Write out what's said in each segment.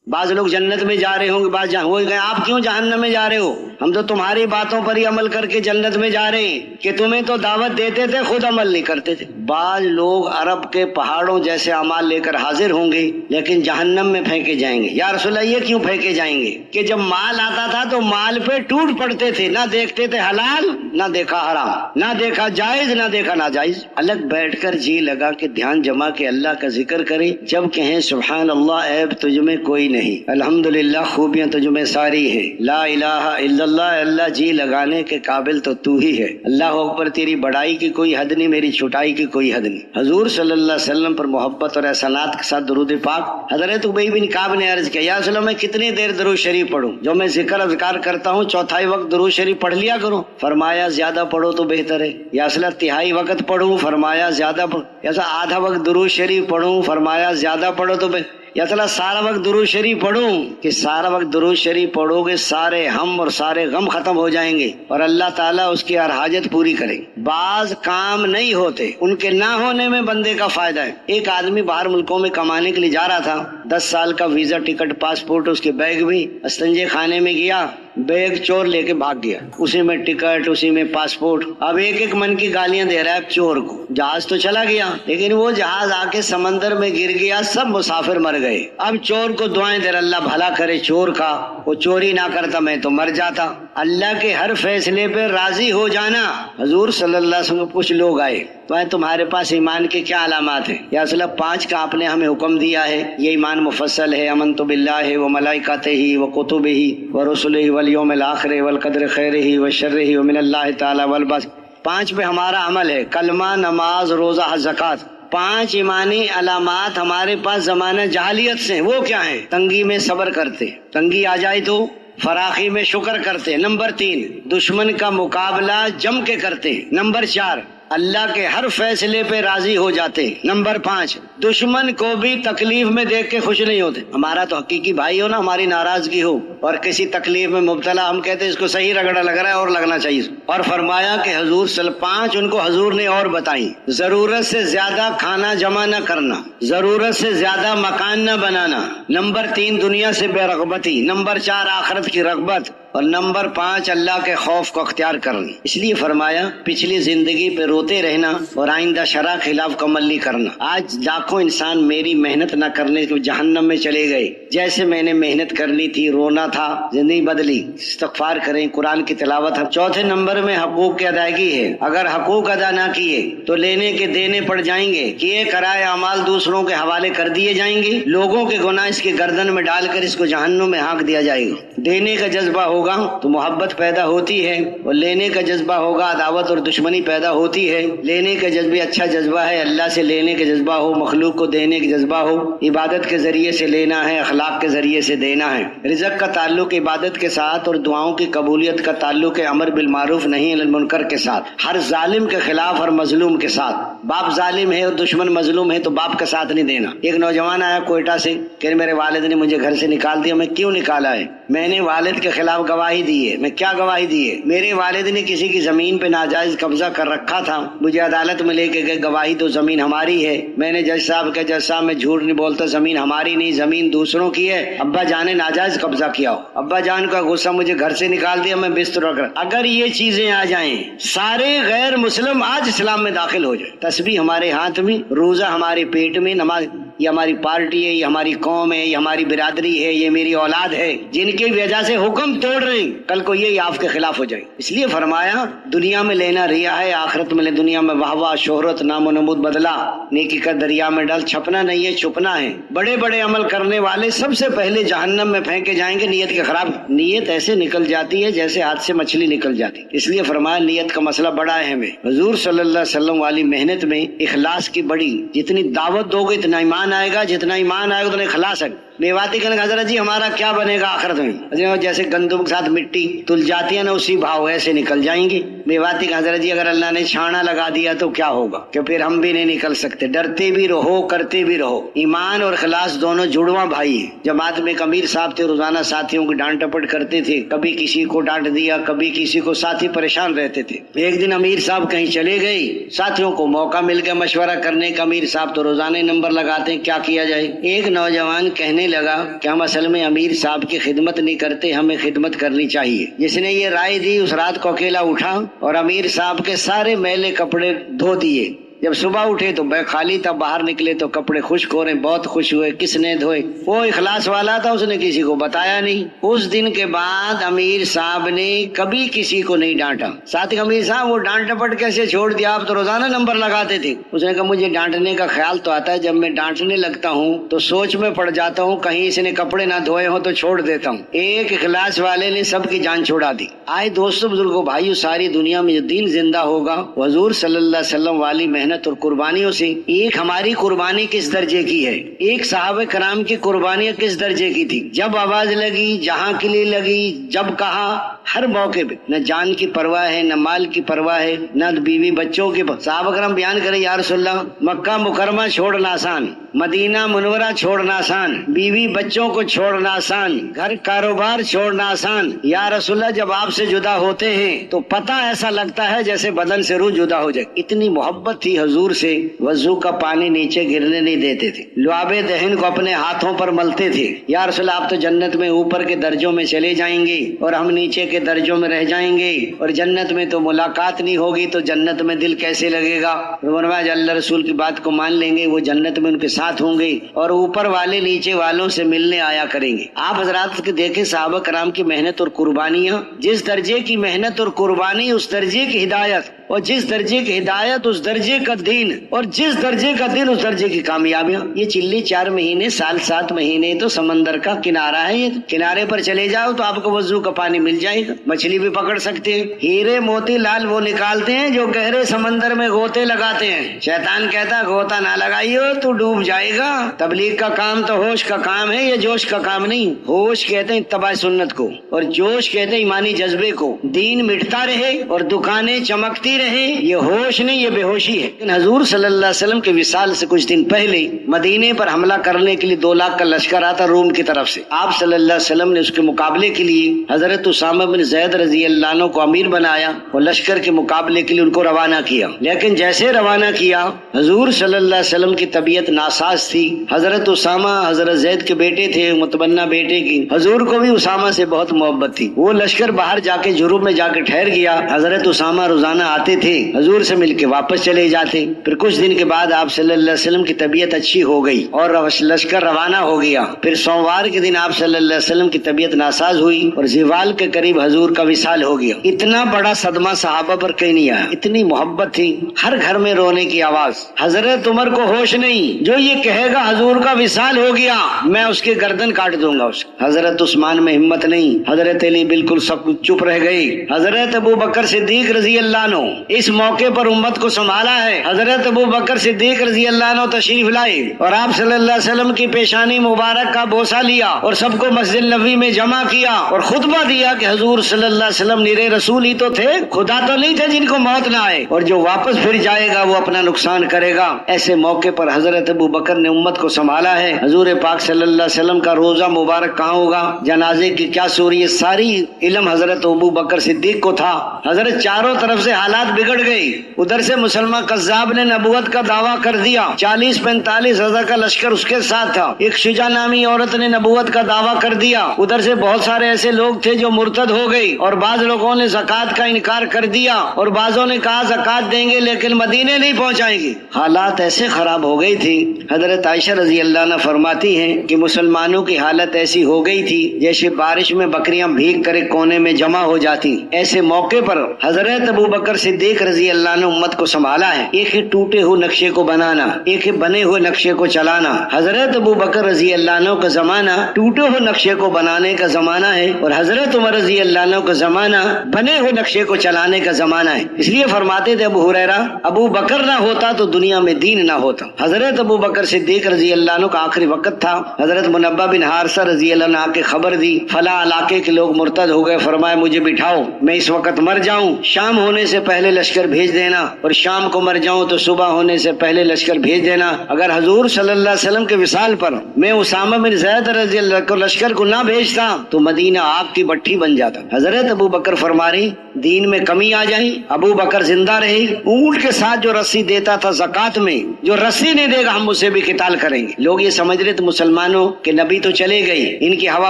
بعض لوگ جنت میں جا رہے ہوں گے، بعض وہ گئے، آپ کیوں جہنم میں جا رہے ہو؟ ہم تو تمہاری باتوں پر ہی عمل کر کے جنت میں جا رہے ہیں کہ تمہیں تو دعوت دیتے تھے، خود عمل نہیں کرتے تھے۔ بعض لوگ عرب کے پہاڑوں جیسے اعمال لے کر حاضر ہوں گے لیکن جہنم میں پھینکے جائیں گے۔ یا رسول اللہ یہ کیوں پھینکے جائیں گے؟ کہ جب مال آتا تھا تو مال پہ ٹوٹ پڑتے تھے، نہ دیکھتے تھے حلال نہ دیکھا حرام، نہ دیکھا جائز نہ دیکھا ناجائز۔ الگ بیٹھ کر جی لگا کے دھیان جما کے اللہ کا ذکر کرے، جب کہیں سبحان اللہ عیب تجھ میں کوئی نہیں، الحمدللہ خوبیاں تجھ میں ساری ہے، لا الہ الا اللہ، اللہ جی لگانے کے قابل تو ہی ہے، اللہ اکبر، تیری بڑائی کی کوئی حد نہیں، میری چھٹائی کی کوئی حد نہیں۔ حضور صلی اللہ علیہ وسلم پر محبت اور احسانات کے ساتھ درود پاک۔ حضرت ابی بن کعب نے عرض کیا، یا رسول اللہ میں کتنی دیر درود شریف پڑھوں؟ جو میں ذکر اذکار کرتا ہوں چوتھائی وقت درود شریف پڑھ لیا کروں۔ فرمایا زیادہ پڑھو تو بہتر ہے۔ یا رسول اللہ تہائی وقت پڑھوں؟ فرمایا زیادہ پڑھو۔ یا آدھا وقت درود شریف پڑھوں؟ فرمایا زیادہ پڑھو تو بہتر۔ یا تعالیٰ سارا وقت درود شریف پڑھوں؟ کہ سارا وقت درود شریف پڑھو گے سارے ہم اور سارے غم ختم ہو جائیں گے اور اللہ تعالیٰ اس کی ہر حاجت پوری کرے گے۔ بعض کام نہیں ہوتے، ان کے نہ ہونے میں بندے کا فائدہ ہے۔ ایک آدمی باہر ملکوں میں کمانے کے لیے جا رہا تھا، 10 سال کا ویزا، ٹکٹ، پاسپورٹ اس کے بیگ میں، استنجے خانے میں گیا، بیگ چور لے کے بھاگ گیا، اسی میں ٹکٹ، اسی میں پاسپورٹ۔ اب ایک من کی گالیاں دے رہا ہے چور کو۔ جہاز تو چلا گیا لیکن وہ جہاز آ کے سمندر میں گر گیا، سب مسافر مر گئے۔ اب چور کو دعائیں دے رہا، اللہ بھلا کرے چور کا، وہ چوری نہ کرتا میں تو مر جاتا۔ اللہ کے ہر فیصلے پہ راضی ہو جانا۔ حضور صلی اللہ علیہ وسلم کچھ لوگ آئے، تو تمہارے پاس ایمان کے کیا علامات ہیں؟ یا رسول اللہ 5 کا آپ نے ہمیں حکم دیا ہے، یہ ایمان مفصل ہے، آمنت باللہ وملائکتہ وکتبہ ورسلہ والیوم الآخر والقدر خیرہ وشرہ ومن اللہ تعالی والبعث۔ 5 پہ ہمارا عمل ہے، کلمہ، نماز، روزہ، حج، زکوٰۃ۔ 5 ایمانی علامات ہمارے پاس زمانہ جہالیت سے ہیں۔ وہ کیا ہیں؟ تنگی میں صبر کرتے، تنگی آ جائے تو فراخی میں شکر کرتے۔ نمبر 3 دشمن کا مقابلہ جم کے کرتے۔ نمبر 4 اللہ کے ہر فیصلے پہ راضی ہو جاتے۔ نمبر 5 دشمن کو بھی تکلیف میں دیکھ کے خوش نہیں ہوتے۔ ہمارا تو حقیقی بھائی ہو نا، ہماری ناراضگی ہو اور کسی تکلیف میں مبتلا، ہم کہتے ہیں اس کو صحیح رگڑا لگ رہا ہے اور لگنا چاہیے۔ اور فرمایا کہ حضور 5 ان کو حضور نے اور بتائیں، ضرورت سے زیادہ کھانا جمع نہ کرنا، ضرورت سے زیادہ مکان نہ بنانا۔ نمبر 3 دنیا سے بے رغبتی۔ نمبر 4 آخرت کی رغبت۔ اور نمبر 5 اللہ کے خوف کو اختیار کرنا۔ اس لیے فرمایا پچھلی زندگی پہ روتے رہنا اور آئندہ شرع خلاف کا عمل نہیں کرنا۔ آج لاکھوں انسان میری محنت نہ کرنے کے جہنم میں چلے گئے، جیسے میں نے محنت کرنی تھی، رونا تھا، زندگی بدلی۔ استغفار کریں، قرآن کی تلاوت۔ 4 نمبر میں حقوق کی ادائیگی ہے۔ اگر حقوق ادا نہ کیے تو لینے کے دینے پڑ جائیں گے، کیے کرائے اعمال دوسروں کے حوالے کر دیے جائیں گے، لوگوں کے گناہ اس کے گردن میں ڈال کر اس کو جہنم میں ہانک دیا جائے گا۔ دینے کا جذبہ ہوگا تو محبت پیدا ہوتی ہے، اور لینے کا جذبہ ہوگا عداوت اور دشمنی پیدا ہوتی ہے۔ لینے کا جذبہ اچھا جذبہ ہے، اللہ سے لینے کا جذبہ ہو، مخلوق کو دینے کا جذبہ ہو، عبادت کے ذریعے سے لینا ہے، اخلاق کے ذریعے سے دینا ہے۔ رزق کا تعلق عبادت کے ساتھ اور دعاؤں کی قبولیت کا تعلق ہے امر بالمعروف نہی عن المنکر کے ساتھ، ہر ظالم کے خلاف، ہر مظلوم کے ساتھ۔ باپ ظالم ہے اور دشمن مظلوم ہے تو باپ کا ساتھ نہیں دینا۔ ایک نوجوان آیا کوئٹہ سے کہ میرے والد نے مجھے گھر سے نکال دیا۔ میں کیوں نکالا ہے؟ میں نے والد کے خلاف گواہی دی ہے۔ میں کیا گواہی دی ہے؟ میرے والد نے کسی کی زمین پہ ناجائز قبضہ کر رکھا تھا، مجھے عدالت میں لے کے گئے، گواہی دو زمین ہماری ہے۔ میں نے جج صاحب کہ جج صاحب میں جھوٹ نہیں بولتا، زمین ہماری نہیں، زمین دوسروں کی ہے، ابا جان نے ناجائز قبضہ کیا ہو۔ ابا جان کا غصہ، مجھے گھر سے نکال دیا، میں بستر رکھ رہا۔ اگر یہ چیزیں آ جائیں، سارے غیر مسلم آج اسلام میں داخل ہو جائیں، تسبیح ہمارے ہاتھ میں، روزہ ہمارے پیٹ میں، نماز، یہ ہماری پارٹی ہے، یہ ہماری قوم ہے، یہ ہماری برادری ہے، یہ میری اولاد ہے، جن کی وجہ سے حکم توڑ رہے ہیں، کل کو یہ آپ کے خلاف ہو جائے۔ اس لیے فرمایا دنیا میں لینا ریا ہے، آخرت میں لے، دنیا میں واہ واہ، شہرت، نام و نمود بدلا، نیکی کا دریا میں ڈال، چھپنا نہیں ہے، چھپنا ہے۔ بڑے بڑے عمل کرنے والے سب سے پہلے جہنم میں پھینکے جائیں گے نیت کے خراب۔ نیت ایسے نکل جاتی ہے جیسے ہاتھ سے مچھلی نکل جاتی، اس لیے فرمایا نیت کا مسئلہ بڑا اہم ہے۔ حضور صلی اللہ علیہ وسلم والی محنت میں اخلاص کی بڑی، جتنی دعوت دو گے اتنا ایمان آئے گا، جتنا ایمان آئے گا اتنا اخلاص ہے۔ میواتی کہنے کا حضرت جی ہمارا کیا بنے گا آخرت میں؟ جیسے گندم کے ساتھ مٹی تل جاتی ہے نا، اسی بھاؤ ایسے نکل جائیں گے۔ میواتی کا حضرت جی اگر اللہ نے چھانا لگا دیا تو کیا ہوگا؟ کہ پھر ہم بھی نہیں نکل سکتے۔ ڈرتے بھی رہو، کرتے بھی رہو۔ ایمان اور اخلاص دونوں جڑواں بھائی ہیں۔ جماعت میں ایک امیر صاحب تھے، روزانہ ساتھیوں کی ڈانٹ ٹپٹ کرتے تھے، کبھی کسی کو ڈانٹ دیا، کبھی کسی کو، ساتھی پریشان رہتے تھے۔ ایک دن امیر صاحب کہیں چلے گئے، ساتھیوں کو موقع مل گیا مشورہ کرنے کا۔ امیر صاحب تو روزانہ نمبر لگاتے ہیں، کیا کیا جائے؟ ایک نوجوان کہنے لگا کہ ہم اصل میں امیر صاحب کی خدمت نہیں کرتے، ہمیں خدمت کرنی چاہیے۔ جس نے یہ رائے دی اس رات کو اکیلا اٹھا اور امیر صاحب کے سارے میلے کپڑے دھو دیے۔ جب صبح اٹھے تو بیگ خالی تھا، باہر نکلے تو کپڑے خشک ہو رہے، بہت خوش ہوئے، کس نے دھوئے؟ وہ اخلاص والا تھا، اس نے کسی کو بتایا نہیں۔ اس دن کے بعد امیر صاحب نے کبھی کسی کو نہیں ڈانٹا۔ ساتھ ہی امیر صاحب وہ ڈانٹ ڈپٹ کیسے چھوڑ دیا، آپ تو روزانہ نمبر لگاتے تھے۔ اس نے کہا مجھے ڈانٹنے کا خیال تو آتا ہے، جب میں ڈانٹنے لگتا ہوں تو سوچ میں پڑ جاتا ہوں کہیں اس نے کپڑے نہ دھوئے ہوں تو چھوڑ دیتا ہوں۔ ایک اخلاص والے نے سب کی جان چھوڑا دی۔ آئے دوستوں بزرگوں بھائیو، ساری دنیا میں جو دین زندہ ہوگا حضور صلی اللہ علیہ وسلم والی محنت اور قربانیوں سے۔ ایک ہماری قربانی کس درجے کی ہے، ایک صحابہ کرام کی قربانیاں کس درجے کی تھی۔ جب آواز لگی، جہاں کے لیے لگی، جب کہا، ہر موقع پہ نہ جان کی پرواہ ہے، نہ مال کی پرواہ ہے، نہ بیوی بچوں کی۔ صحابہ کرام بیان کرے یا رسول اللہ، مکہ مکرمہ چھوڑنا آسان، مدینہ منورہ چھوڑنا آسان، بیوی بچوں کو چھوڑنا آسان، گھر کاروبار چھوڑنا آسان۔ یا رسول اللہ جب آپ سے جدا ہوتے ہیں تو پتہ ایسا لگتا ہے جیسے بدن سے روح جدا ہو جائے۔ اتنی محبت تھی حضور سے، وضو کا پانی نیچے گرنے نہیں دیتے تھے، لعاب دہن کو اپنے ہاتھوں پر ملتے تھے۔ یا رسول اللہ آپ تو جنت میں اوپر کے درجوں میں چلے جائیں گے اور ہم نیچے کے درجوں میں رہ جائیں گے، اور جنت میں تو ملاقات نہیں ہوگی تو جنت میں دل کیسے لگے گا؟ فرمایا اللہ رسول کی بات کو مان لیں گے، وہ جنت میں ان کے ساتھ ہوں گے اور اوپر والے نیچے والوں سے ملنے آیا کریں گے۔ آپ حضرات کے دیکھیں صحابہ کرام کی محنت اور قربانیاں، جس درجے کی محنت اور قربانی اس درجے کی ہدایت، اور جس درجے کی ہدایت اس درجے کا دین، اور جس درجے کا دین اس درجے کی کامیابیاں۔ یہ چلی 4 مہینے، سال 7 مہینے تو سمندر کا کنارہ ہے، یہ کنارے پر چلے جاؤ تو آپ کو وضو کا پانی مل جائے گا، مچھلی بھی پکڑ سکتے ہیں۔ ہیرے موتی لال وہ نکالتے ہیں جو گہرے سمندر میں غوطے لگاتے ہیں۔ شیطان کہتا ہے غوطہ نہ لگائیو تو ڈوب جائے گا۔ تبلیغ کا کام تو ہوش کا کام ہے، یہ جوش کا کام نہیں۔ ہوش کہتے ہیں اتباع سنت کو، اور جوش کہتے ہیں ایمانی جذبے کو۔ دین مٹتا رہے اور دکانیں چمکتی رہے، یہ ہوش نہیں، یہ بے ہوشی ہے۔ لیکن حضور صلی اللہ علیہ وسلم کے وصال سے کچھ دن پہلے مدینے پر حملہ کرنے کے لیے 2 لاکھ کا لشکر آتا روم کی طرف سے۔ آپ صلی اللہ علیہ وسلم نے اس کے مقابلے کے لیے حضرت اسامہ بن زید رضی اللہ عنہ کو امیر بنایا اور لشکر کے مقابلے کے لیے ان کو روانہ کیا۔ لیکن جیسے روانہ کیا، حضور صلی اللہ علیہ وسلم کی طبیعت ناساز تھی۔ حضرت اسامہ حضرت زید کے بیٹے تھے، متبنہ بیٹے کی۔ حضور کو بھی اسامہ سے بہت محبت تھی۔ وہ لشکر باہر جا کے جروب میں جا کے ٹھہر گیا۔ حضرت اسامہ روزانہ آتے تھے، حضور سے مل کے واپس چلے جاتے۔ پھر کچھ دن کے بعد آپ صلی اللہ علیہ وسلم کی طبیعت اچھی ہو گئی اور لشکر روانہ ہو گیا۔ پھر سوموار کے دن آپ صلی اللہ علیہ وسلم کی طبیعت ناساز ہوئی اور زوال کے قریب حضور کا وصال ہو گیا۔ اتنا بڑا صدمہ صحابہ پر کہیں نہیں آیا، اتنی محبت تھی، ہر گھر میں رونے کی آواز۔ حضرت عمر کو ہوش نہیں، جو یہ کہے گا حضور کا وصال ہو گیا میں اس کے گردن کاٹ دوں گا اس۔ حضرت عثمان میں ہمت نہیں، حضرت علی بالکل سب چپ رہ گئی۔ حضرت ابو بکر صدیق رضی اللہ عنہ اس موقع پر امت کو سنبھالا ہے۔ حضرت ابو بکر صدیق رضی اللہ عنہ تشریف لائے اور آپ صلی اللہ علیہ وسلم کی پیشانی مبارک کا بوسہ لیا اور سب کو مسجد نبوی میں جمع کیا اور خطبہ دیا کہ حضور صلی اللہ علیہ وسلم نیرے رسول ہی تو تھے، خدا تو نہیں تھے جن کو موت نہ آئے، اور جو واپس پھر جائے گا وہ اپنا نقصان کرے گا۔ ایسے موقع پر حضرت ابو بکر نے امت کو سنبھالا ہے۔ حضور پاک صلی اللہ علیہ وسلم کا روزہ مبارک کہاں ہوگا، جنازے کی کیا سوری، ساری علم حضرت ابو بکر صدیق کو تھا۔ حضرت چاروں طرف سے حالات بگڑ گئے، ادھر سے مسلمان قذاب نے نبوت کا دعویٰ کر دیا، 40-45 ہزار کا لشکر اس کے ساتھ تھا۔ ایک شجاع نامی عورت نے نبوت کا دعویٰ کر دیا، ادھر سے بہت سارے ایسے لوگ تھے جو مرتد ہو گئے، اور بعض لوگوں نے زکوٰۃ کا انکار کر دیا، اور بعضوں نے کہا زکوٰۃ دیں گے لیکن مدینے نہیں پہنچائیں گے۔ حالات ایسے خراب ہو گئی تھی، حضرت عائشہ رضی اللہ عنہ فرماتی ہیں کہ مسلمانوں کی حالت ایسی ہو گئی تھی جیسے بارش میں بکریاں بھیگ کر ایک کونے میں جمع ہو جاتی۔ ایسے موقع پر حضرت ابو بکر صدیق رضی اللہ عنہ امت کو سنبھالا ہے۔ ایک ہی ٹوٹے ہوئے نقشے کو بنانا، ایک ہی بنے ہوئے نقشے کو چلانا۔ حضرت ابو بکر رضی اللہ عنہ کا زمانہ ٹوٹے ہوئے نقشے کو بنانے کا زمانہ ہے، اور حضرت عمر رضی اللہ عنہ کا زمانہ بنے ہوئے نقشے کو چلانے کا زمانہ ہے۔ اس لیے فرماتے تھے ابو ہریرہ، ابو بکر نہ ہوتا تو دنیا میں دین نہ ہوتا۔ حضرت ابو بکر صدیق رضی اللہ عنہ کا آخری وقت تھا۔ حضرت منبہ بن حارثہ رضی اللہ عنہ آ کے خبر دی، فلاں علاقے کے لوگ مرتد ہو گئے، فرمایا مجھے بٹھاؤ، میں اس وقت مر جاؤں، شام ہونے سے پہلے لشکر بھیج دینا، اور شام کو مر جاؤں تو صبح ہونے سے پہلے لشکر بھیج دینا. اگر حضور صلی اللہ علیہ وسلم کے وصال پر میں اسامہ بن زید رضی اللہ کو لشکر کو نہ بھیجتا تو مدینہ آگ کی بٹھی بن جاتا. حضرت ابو بکر فرما رہی دین میں کمی آ جائیں. ابو بکر زندہ رہے. اونٹ کے ساتھ جو رسی دیتا تھا زکات میں، جو رسی نہیں دے گا ہم اسے بھی قتال کریں گے. لوگ یہ سمجھ رہے تھے مسلمانوں کہ نبی تو چلے گئی، ان کی ہوا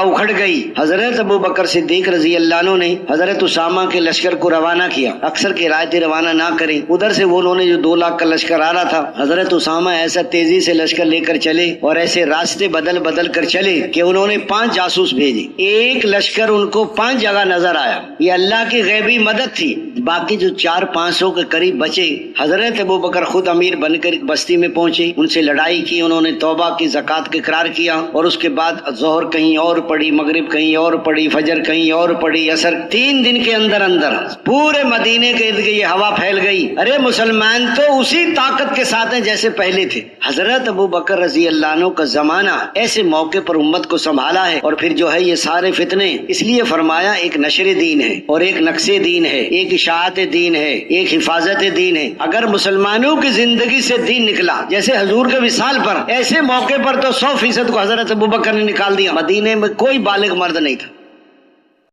اکھڑ گئی. حضرت ابو بکر صدیق رضی اللہ عنہ نے حضرت اسامہ کے لشکر کو روانہ کیا. اکثر کی رائے تھی روانہ نہ کریں. ادھر سے وہ انہوں نے جو 2 لاکھ کا لشکر آ رہا تھا، حضرت اسامہ ایسا تیزی سے لشکر لے کر چلے اور ایسے راستے بدل بدل کر چلے کہ انہوں نے 5 جاسوس بھیجے. ایک لشکر ان کو 5 جگہ نظر آیا. یہ اللہ کی غیبی مدد تھی. باقی جو 400-500 کے قریب بچے، حضرت ابو بکر خود امیر بن کر بستی میں پہنچے. ان سے لڑائی کی، انہوں نے توبہ کی، زکات کا اقرار کیا، اور اس کے بعد ظہر کہیں اور پڑھی، مغرب کہیں اور پڑھی، فجر کہیں اور پڑھی، عصر. 3 دن کے اندر اندر پورے مدینے کے ارد گرد یہ ہوا پھیل گئی. ارے مسلمان تو اسی طاقت کے ساتھ ہیں جیسے پہلے تھے. حضرت ابو بکر رضی اللہ عنہ کا زمانہ ایسے موقع پر امت کو سنبھالا ہے. اور پھر جو ہے یہ سارے فتنے، اس لیے فرمایا ایک نشر دین ہے اور ایک نقص دین ہے، ایک اشاعت دین ہے، ایک حفاظت دین ہے. اگر مسلمانوں کی زندگی سے دین نکلا جیسے حضور کے وصال پر، ایسے موقع پر تو 100% کو حضرت ابو بکر نے نکال دیا. مدینے میں کوئی بالغ مرد نہیں تھا.